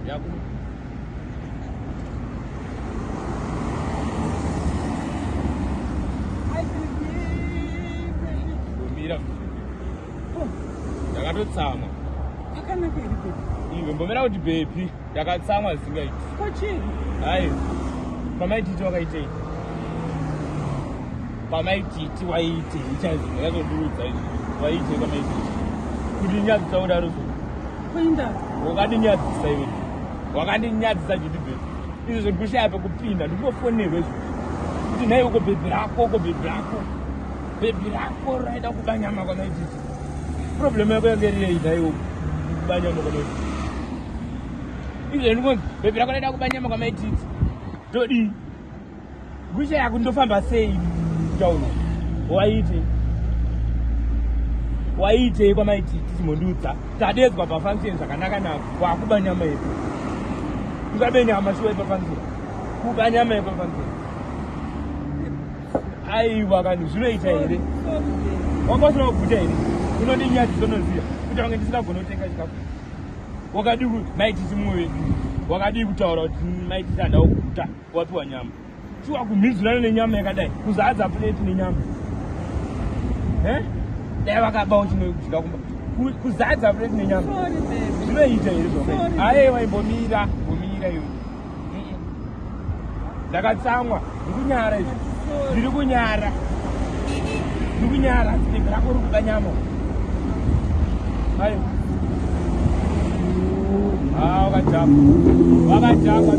yako mira yakatotsamwa Akanaka iri baby. iwe mbomera kuti bepi yakatsamwa zisingaiti Kochini. hai pamaititi wakaitei pamaititi waite ichazi ndakazondiudza izvi waite pamaititi kuti nyadzisa kudaro so Kuenda. wakadinyadzisa iwe wakandinyadzisa chiti bepi izvi zvekushaya pekupinda ndikufonerwe izvi kuti nhai uko bhebhi rako bhebhi rako raida kuba nyama kwamaititi problemu yako yange rirei nhai kuba nyama kwamaititi izvi ndikonzi bhebhi rako raida kuba nyama kwamaititi todi gusha yako ndofamba sei tauna waite kwamaititi simondudza tadedzwa pafunction zvakanaka nako wakuba nyama yedu ukabe nyama shiwa ipafunction kuba nyama yepafunction aiwa kanhu zvinoita here wanga usina kuguta here unondinyadzisa unoziva kuti vange ndisingagona kutenga chikafu wakadi maititi mumwe wedu wakadi kutaura kuti maititi handa kuguta wapiwa nyama chiwa kumhidzurana nenyama yakadai kuzadza pleti nenyama dai vakabawo chinodya kumba kuzadza pleti nenyama zvinoita here zvaka aiwa imbomira iwe ndakatsamwa ndikunyara izvi ndiri kunyara bhebhi rako uri kuba nyama aiwa wakajapa